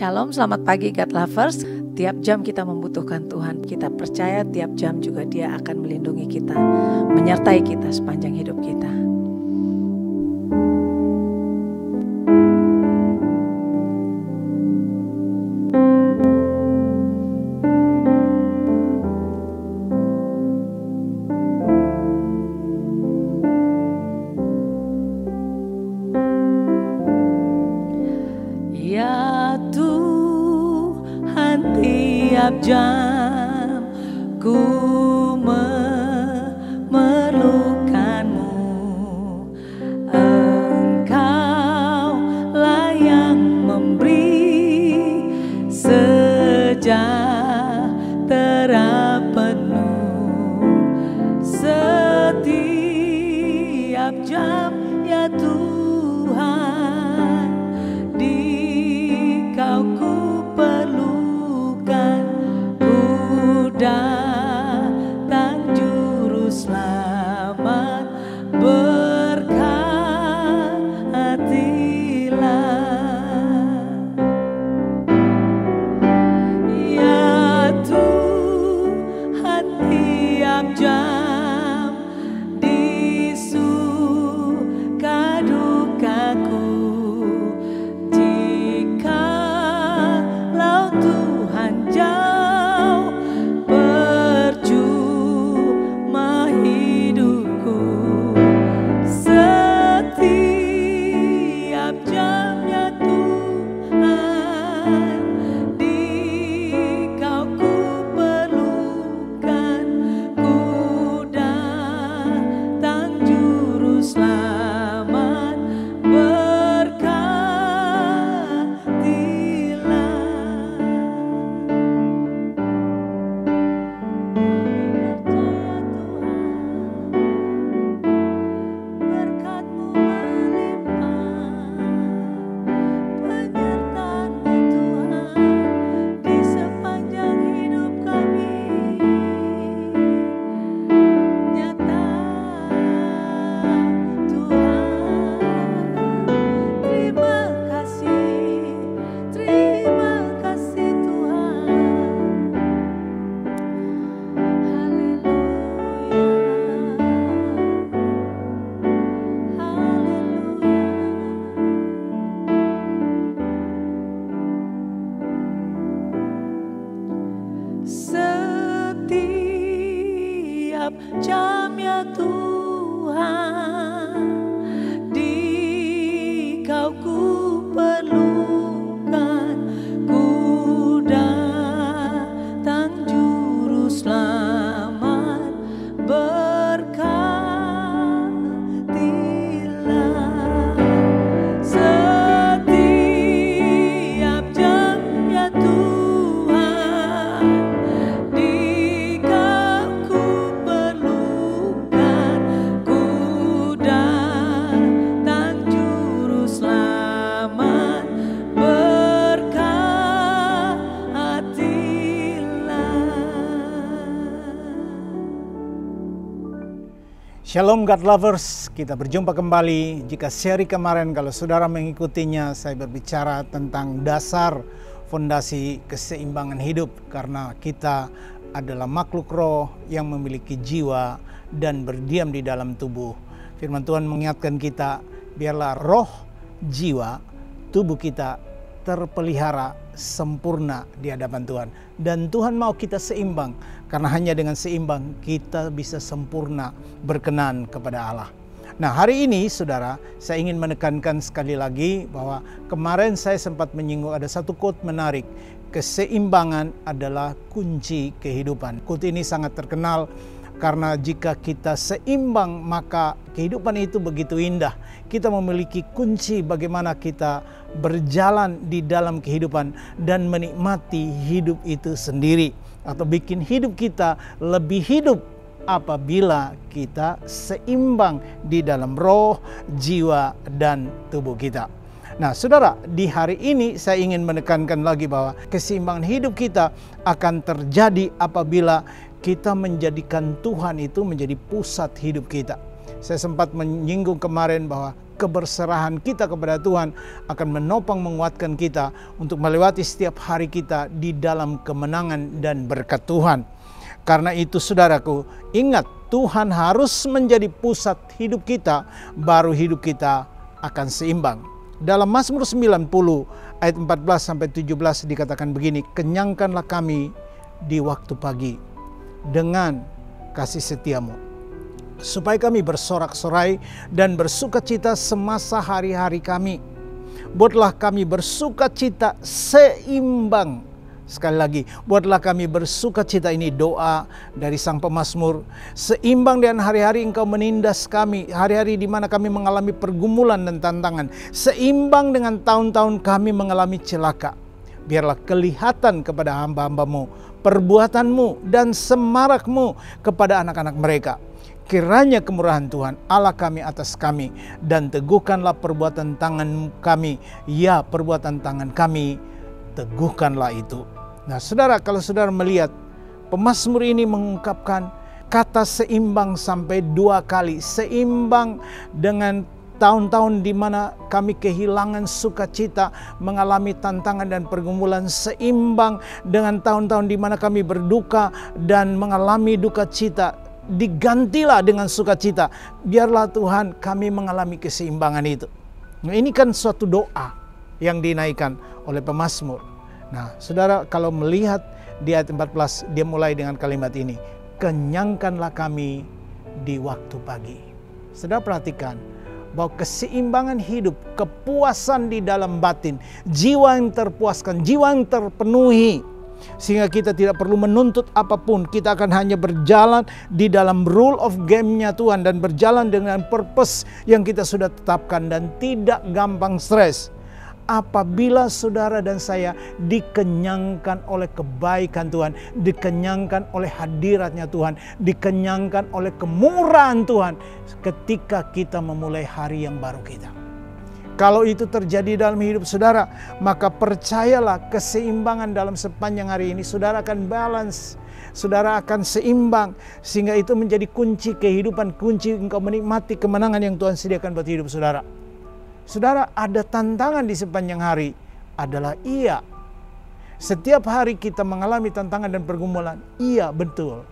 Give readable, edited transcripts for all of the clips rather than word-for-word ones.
Shalom, selamat pagi God Lovers. Tiap jam kita membutuhkan Tuhan. Kita percaya tiap jam juga Dia akan melindungi kita, menyertai kita sepanjang hidup kita. Tiap jam ku memerlukanmu, Engkaulah yang memberi sejahtera penuh setiap jam, ya Tuhan, di Kau ku perlu. Datang juru selamat, berkatilah. Ya Tuhan, tiap jam di suka dukaku, jikalau Tuhan jauh, tiap jam ya Tuhan, di Kau ku perlukan, ku datang juru selamat, berkatilah setiap jam ya Tuhan, di Kau ku perlukan, ku datang juru selamat, Shalom God Lovers, kita berjumpa kembali. Jika seri kemarin kalau saudara mengikutinya, saya berbicara tentang dasar fondasi keseimbangan hidup. Karena kita adalah makhluk roh yang memiliki jiwa dan berdiam di dalam tubuh. Firman Tuhan mengingatkan kita, biarlah roh, jiwa, tubuh kita terpelihara sempurna di hadapan Tuhan. Dan Tuhan mau kita seimbang, karena hanya dengan seimbang kita bisa sempurna berkenan kepada Allah. Nah, hari ini saudara, saya ingin menekankan sekali lagi bahwa kemarin saya sempat menyinggung ada satu quote menarik. Keseimbangan adalah kunci kehidupan. Quote ini sangat terkenal karena jika kita seimbang maka kehidupan itu begitu indah. Kita memiliki kunci bagaimana kita berjalan di dalam kehidupan dan menikmati hidup itu sendiri. Atau bikin hidup kita lebih hidup apabila kita seimbang di dalam roh, jiwa, dan tubuh kita. Nah saudara, di hari ini saya ingin menekankan lagi bahwa keseimbangan hidup kita akan terjadi apabila kita menjadikan Tuhan itu menjadi pusat hidup kita. Saya sempat menyinggung kemarin bahwa keberserahan kita kepada Tuhan akan menopang menguatkan kita untuk melewati setiap hari kita di dalam kemenangan dan berkat Tuhan. Karena itu saudaraku, ingat Tuhan harus menjadi pusat hidup kita, baru hidup kita akan seimbang. Dalam Mazmur 90 ayat 14-17 dikatakan begini, kenyangkanlah kami di waktu pagi dengan kasih setiamu, supaya kami bersorak-sorai dan bersukacita semasa hari-hari kami. Buatlah kami bersukacita seimbang. Sekali lagi, buatlah kami bersukacita, ini doa dari sang pemazmur. Seimbang dengan hari-hari Engkau menindas kami, hari-hari di mana kami mengalami pergumulan dan tantangan. Seimbang dengan tahun-tahun kami mengalami celaka. Biarlah kelihatan kepada hamba-hambamu perbuatanmu dan semarakmu kepada anak-anak mereka. Kiranya kemurahan Tuhan Allah kami atas kami, dan teguhkanlah perbuatan tangan kami. Ya, perbuatan tangan kami, teguhkanlah itu. Nah saudara, kalau saudara melihat pemazmur ini mengungkapkan kata seimbang sampai 2 kali. Seimbang dengan tahun-tahun di mana kami kehilangan sukacita, mengalami tantangan dan pergumulan. Seimbang dengan tahun-tahun di mana kami berduka dan mengalami duka cita. Digantilah dengan sukacita. Biarlah Tuhan kami mengalami keseimbangan itu. Nah, ini kan suatu doa yang dinaikkan oleh pemazmur. Nah saudara, kalau melihat di ayat 14, dia mulai dengan kalimat ini, kenyangkanlah kami di waktu pagi. Saudara perhatikan bahwa keseimbangan hidup, kepuasan di dalam batin, jiwa yang terpuaskan, jiwa yang terpenuhi, sehingga kita tidak perlu menuntut apapun. Kita akan hanya berjalan di dalam rule of game-nya Tuhan dan berjalan dengan purpose yang kita sudah tetapkan dan tidak gampang stres. Apabila saudara dan saya dikenyangkan oleh kebaikan Tuhan, dikenyangkan oleh hadiratnya Tuhan, dikenyangkan oleh kemurahan Tuhan ketika kita memulai hari yang baru kita. Kalau itu terjadi dalam hidup saudara, maka percayalah keseimbangan dalam sepanjang hari ini saudara akan balance, saudara akan seimbang, sehingga itu menjadi kunci kehidupan, kunci engkau menikmati kemenangan yang Tuhan sediakan buat hidup saudara. Saudara, ada tantangan di sepanjang hari, adalah iya. Setiap hari kita mengalami tantangan dan pergumulan, iya betul.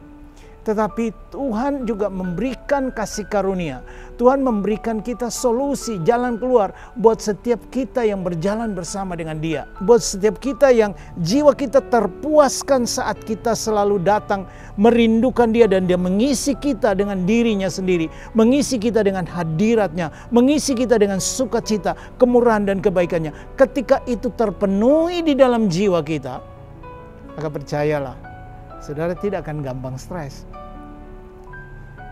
Tetapi Tuhan juga memberikan kasih karunia. Tuhan memberikan kita solusi, jalan keluar buat setiap kita yang berjalan bersama dengan Dia. Buat setiap kita yang jiwa kita terpuaskan saat kita selalu datang merindukan Dia, dan Dia mengisi kita dengan dirinya sendiri, mengisi kita dengan hadiratnya, mengisi kita dengan sukacita, kemurahan dan kebaikannya. Ketika itu terpenuhi di dalam jiwa kita, maka percayalah, saudara tidak akan gampang stres.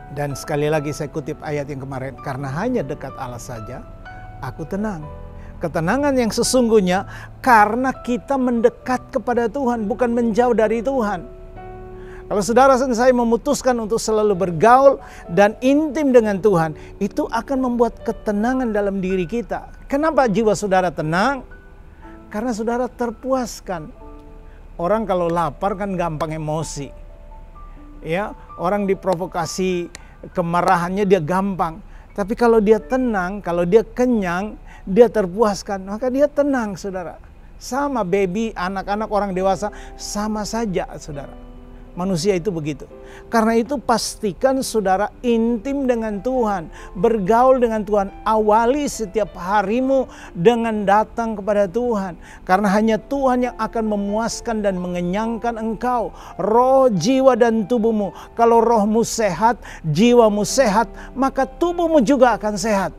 Dan sekali lagi saya kutip ayat yang kemarin, karena hanya dekat Allah saja aku tenang. Ketenangan yang sesungguhnya karena kita mendekat kepada Tuhan, bukan menjauh dari Tuhan. Kalau saudara dan saya memutuskan untuk selalu bergaul dan intim dengan Tuhan, itu akan membuat ketenangan dalam diri kita. Kenapa jiwa saudara tenang? Karena saudara terpuaskan. Orang kalau lapar kan gampang emosi. Ya, orang diprovokasi kemarahannya dia gampang. Tapi kalau dia tenang, kalau dia kenyang, dia terpuaskan, maka dia tenang, saudara. Sama baby, anak-anak, orang dewasa, sama saja, saudara. Manusia itu begitu. Karena itu pastikan saudara intim dengan Tuhan, bergaul dengan Tuhan. Awali setiap harimu dengan datang kepada Tuhan. Karena hanya Tuhan yang akan memuaskan dan mengenyangkan engkau, roh, jiwa dan tubuhmu. Kalau rohmu sehat, jiwamu sehat, maka tubuhmu juga akan sehat.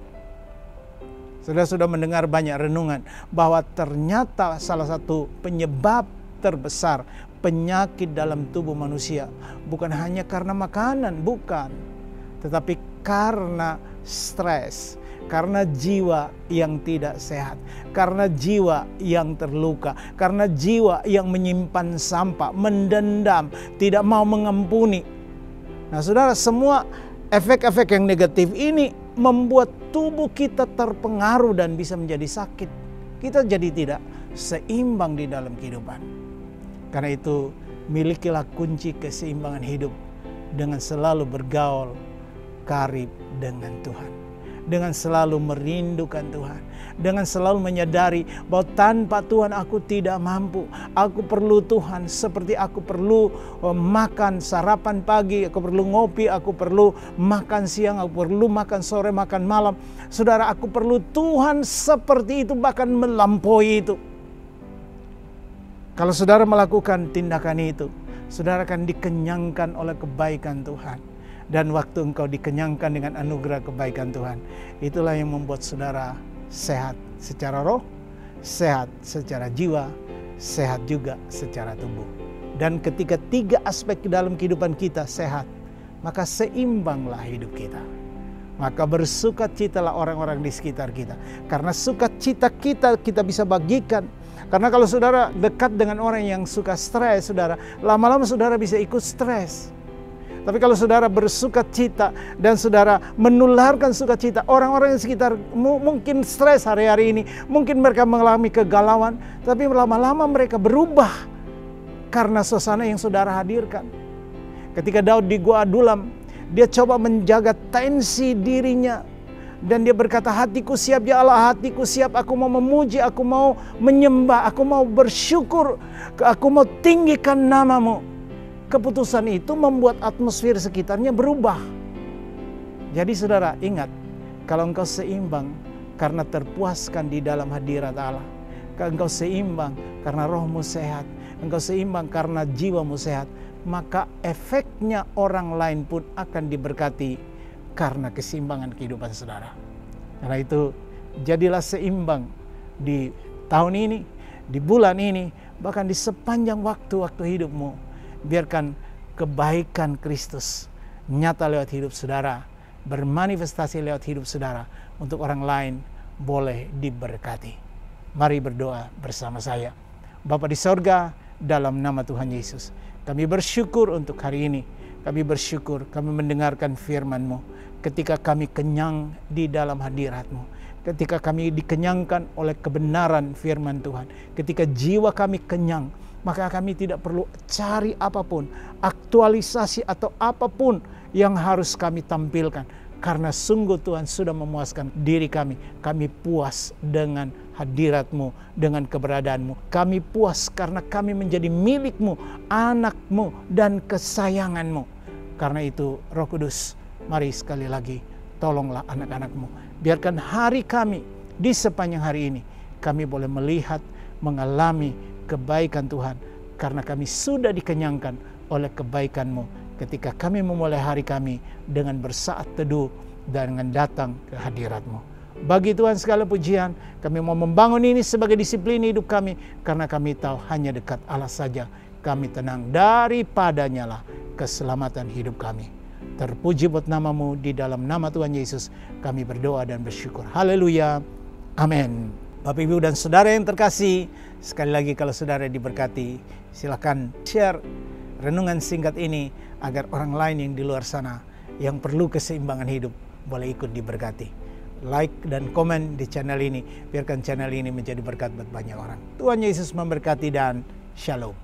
Saudara sudah mendengar banyak renungan bahwa ternyata salah satu penyebab terbesar penyakit dalam tubuh manusia bukan hanya karena makanan, bukan, tetapi karena stres, karena jiwa yang tidak sehat, karena jiwa yang terluka, karena jiwa yang menyimpan sampah, mendendam, tidak mau mengampuni. Nah, saudara, semua efek-efek yang negatif ini membuat tubuh kita terpengaruh dan bisa menjadi sakit. Kita jadi tidak seimbang di dalam kehidupan. Karena itu, milikilah kunci keseimbangan hidup dengan selalu bergaul karib dengan Tuhan. Dengan selalu merindukan Tuhan. Dengan selalu menyadari bahwa tanpa Tuhan aku tidak mampu. Aku perlu Tuhan seperti aku perlu makan sarapan pagi, aku perlu ngopi, aku perlu makan siang, aku perlu makan sore, makan malam. Saudara, aku perlu Tuhan seperti itu, bahkan melampaui itu. Kalau saudara melakukan tindakan itu, saudara akan dikenyangkan oleh kebaikan Tuhan. Dan waktu engkau dikenyangkan dengan anugerah kebaikan Tuhan, itulah yang membuat saudara sehat secara roh, sehat secara jiwa, sehat juga secara tubuh. Dan ketika tiga aspek dalam kehidupan kita sehat, maka seimbanglah hidup kita. Maka bersukacitalah orang-orang di sekitar kita. Karena sukacita kita bisa bagikan. Karena kalau saudara dekat dengan orang yang suka stres, saudara, lama-lama saudara bisa ikut stres. Tapi kalau saudara bersukacita dan saudara menularkan sukacita, orang-orang yang sekitar mungkin stres hari-hari ini, mungkin mereka mengalami kegalauan, tapi lama-lama mereka berubah karena suasana yang saudara hadirkan. Ketika Daud di Gua Adulam, dia coba menjaga tensi dirinya. Dan dia berkata, hatiku siap ya Allah, hatiku siap, aku mau memuji, aku mau menyembah, aku mau bersyukur, aku mau tinggikan namamu. Keputusan itu membuat atmosfer sekitarnya berubah. Jadi saudara ingat, kalau engkau seimbang karena terpuaskan di dalam hadirat Allah, kalau engkau seimbang karena rohmu sehat, engkau seimbang karena jiwamu sehat, maka efeknya orang lain pun akan diberkati karena keseimbangan kehidupan saudara. Karena itu, jadilah seimbang di tahun ini, di bulan ini, bahkan di sepanjang waktu-waktu hidupmu. Biarkan kebaikan Kristus nyata lewat hidup saudara, bermanifestasi lewat hidup saudara, untuk orang lain boleh diberkati. Mari berdoa bersama saya. Bapa di sorga, dalam nama Tuhan Yesus, kami bersyukur untuk hari ini. Kami bersyukur kami mendengarkan firman-Mu. Ketika kami kenyang di dalam hadirat-Mu, ketika kami dikenyangkan oleh kebenaran firman Tuhan, ketika jiwa kami kenyang, maka kami tidak perlu cari apapun, aktualisasi atau apapun yang harus kami tampilkan. Karena sungguh Tuhan sudah memuaskan diri kami. Kami puas dengan hadirat-Mu, dengan keberadaan-Mu. Kami puas karena kami menjadi milik-Mu, anak-Mu, dan kesayangan-Mu. Karena itu Roh Kudus, mari sekali lagi tolonglah anak-anak-Mu. Biarkan hari kami di sepanjang hari ini kami boleh melihat, mengalami kebaikan Tuhan. Karena kami sudah dikenyangkan oleh kebaikan-Mu ketika kami memulai hari kami dengan bersaat teduh dan dengan datang ke hadirat-Mu. Bagi Tuhan segala pujian, kami mau membangun ini sebagai disiplin hidup kami. Karena kami tahu hanya dekat Allah saja kami tenang, daripadanya lah keselamatan hidup kami. Terpuji buat nama-Mu, di dalam nama Tuhan Yesus kami berdoa dan bersyukur. Haleluya. Amin. Bapak, Ibu, dan saudara yang terkasih, sekali lagi kalau saudara diberkati, silakan share renungan singkat ini agar orang lain yang di luar sana yang perlu keseimbangan hidup boleh ikut diberkati. Like dan komen di channel ini, biarkan channel ini menjadi berkat buat banyak orang. Tuhan Yesus memberkati dan shalom.